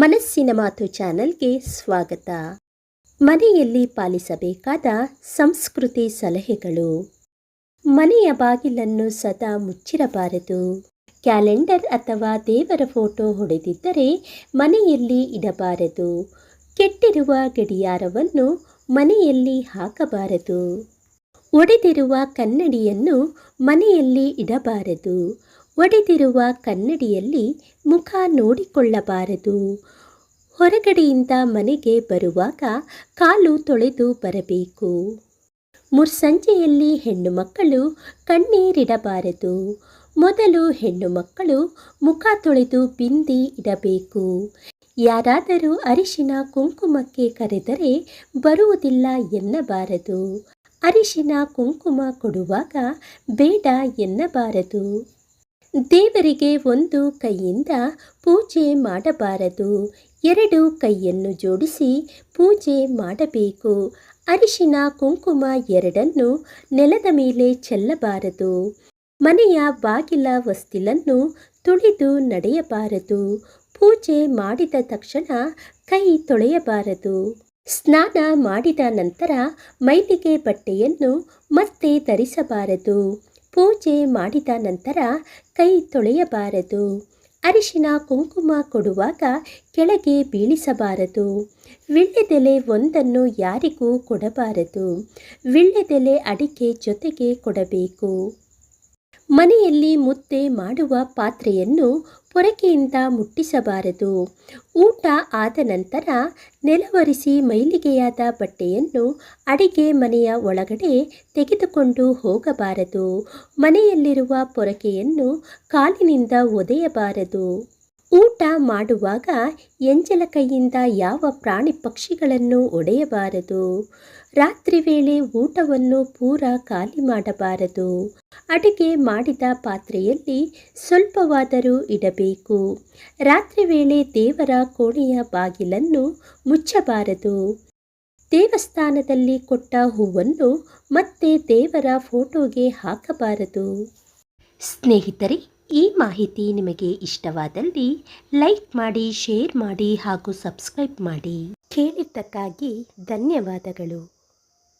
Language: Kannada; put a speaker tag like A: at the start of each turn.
A: ಮನಸ್ಸಿನ ಮಾತು ಚಾನಲ್ಗೆ ಸ್ವಾಗತ. ಮನೆಯಲ್ಲಿ ಪಾಲಿಸಬೇಕಾದ ಸಂಸ್ಕೃತಿ ಸಲಹೆಗಳು. ಮನೆಯ ಬಾಗಿಲನ್ನು ಸದಾ ಮುಚ್ಚಿರಬಾರದು. ಕ್ಯಾಲೆಂಡರ್ ಅಥವಾ ದೇವರ ಫೋಟೋ ಹೊಡೆದಿದ್ದರೆ ಮನೆಯಲ್ಲಿ ಇಡಬಾರದು. ಕೆಟ್ಟಿರುವ ಗಡಿಯಾರವನ್ನು ಮನೆಯಲ್ಲಿ ಹಾಕಬಾರದು. ಒಡೆದಿರುವ ಕನ್ನಡಿಯನ್ನು ಮನೆಯಲ್ಲಿ ಇಡಬಾರದು. ಒಡೆದಿರುವ ಕನ್ನಡಿಯಲ್ಲಿ ಮುಖ ನೋಡಿಕೊಳ್ಳಬಾರದು. ಹೊರಗಡೆಯಿಂದ ಮನೆಗೆ ಬರುವಾಗ ಕಾಲು ತೊಳೆದು ಬರಬೇಕು. ಮುಸ್ಸಂಜೆಯಲ್ಲಿ ಹೆಣ್ಣು ಮಕ್ಕಳು ಕಣ್ಣೀರಿಡಬಾರದು. ಮೊದಲು ಹೆಣ್ಣು ಮಕ್ಕಳು ಮುಖ ತೊಳೆದು ಬಿಂದಿ ಇಡಬೇಕು. ಯಾರಾದರೂ ಅರಿಶಿನ ಕುಂಕುಮಕ್ಕೆ ಕರೆದರೆ ಬರುವುದಿಲ್ಲ ಎನ್ನಬಾರದು. ಅರಿಶಿನ ಕುಂಕುಮ ಕೊಡುವಾಗ ಬೇಡ ಎನ್ನಬಾರದು. ದೇವರಿಗೆ ಒಂದು ಕೈಯಿಂದ ಪೂಜೆ ಮಾಡಬಾರದು. ಎರಡು ಕೈಯನ್ನು ಜೋಡಿಸಿ ಪೂಜೆ ಮಾಡಬೇಕು. ಅರಿಶಿನ ಕುಂಕುಮ ಎರಡನ್ನು ನೆಲದ ಮೇಲೆ ಚೆಲ್ಲಬಾರದು. ಮನೆಯ ಬಾಗಿಲ ಹೊಸ್ತಿಲನ್ನು ತುಳಿದು ನಡೆಯಬಾರದು. ಪೂಜೆ ಮಾಡಿದ ತಕ್ಷಣ ಕೈ ತೊಳೆಯಬಾರದು. ಸ್ನಾನ ಮಾಡಿದ ನಂತರ ಮೈಲಿಗೆ ಬಟ್ಟೆಯನ್ನು ಮತ್ತೆ ಧರಿಸಬಾರದು. ಪೂಜೆ ಮಾಡಿದ ನಂತರ ಕೈ ತೊಳೆಯಬಾರದು. ಅರಿಶಿನ ಕುಂಕುಮ ಕೊಡುವಾಗ ಕೆಳಗೆ ಬೀಳಿಸಬಾರದು. ವೀಳ್ಯದೆಲೆ ಒಂದನ್ನು ಯಾರಿಗೂ ಕೊಡಬಾರದು. ವೀಳ್ಯದೆಲೆ ಅಡಿಕೆ ಜೊತೆಗೆ ಕೊಡಬೇಕು. ಮನೆಯಲ್ಲಿ ಮುದ್ದೆ ಮಾಡುವ ಪಾತ್ರೆಯನ್ನು ಪೊರಕೆಯಿಂದ ಮುಟ್ಟಿಸಬಾರದು. ಊಟ ಆದ ನಂತರ ನೆಲವರಿಸಿ ಮೈಲಿಗೆಯಾದ ಬಟ್ಟೆಯನ್ನು ಅಡಿಗೆ ಮನೆಯ ಒಳಗಡೆ ತೆಗೆದುಕೊಂಡು ಹೋಗಬಾರದು. ಮನೆಯಲ್ಲಿರುವ ಪೊರಕೆಯನ್ನು ಕಾಲಿನಿಂದ ಒದೆಯಬಾರದು. ಊಟ ಮಾಡುವಾಗ ಎಂಜಲ ಕೈಯಿಂದ ಯಾವ ಪ್ರಾಣಿ ಪಕ್ಷಿಗಳನ್ನು ಒಡೆಯಬಾರದು. ರಾತ್ರಿ ವೇಳೆ ಊಟವನ್ನು ಪೂರ ಖಾಲಿ ಮಾಡಬಾರದು. ಅಡುಗೆ ಮಾಡಿದ ಪಾತ್ರೆಯಲ್ಲಿ ಸ್ವಲ್ಪವಾದರೂ ಇಡಬೇಕು. ರಾತ್ರಿ ವೇಳೆ ದೇವರ ಕೋಣೆಯ ಬಾಗಿಲನ್ನು ಮುಚ್ಚಬಾರದು. ದೇವಸ್ಥಾನದಲ್ಲಿ ಕೊಟ್ಟ ಹೂವನ್ನು ಮತ್ತೆ ದೇವರ ಫೋಟೋಗೆ ಹಾಕಬಾರದು. ಸ್ನೇಹಿತರೆ, ಈ ಮಾಹಿತಿ ನಿಮಗೆ ಇಷ್ಟವಾದಲ್ಲಿ ಲೈಕ್ ಮಾಡಿ, ಶೇರ್ ಮಾಡಿ ಹಾಗೂ ಸಬ್ಸ್ಕ್ರೈಬ್ ಮಾಡಿ. ಕೇಳಿದ್ದಕ್ಕಾಗಿ ಧನ್ಯವಾದಗಳು.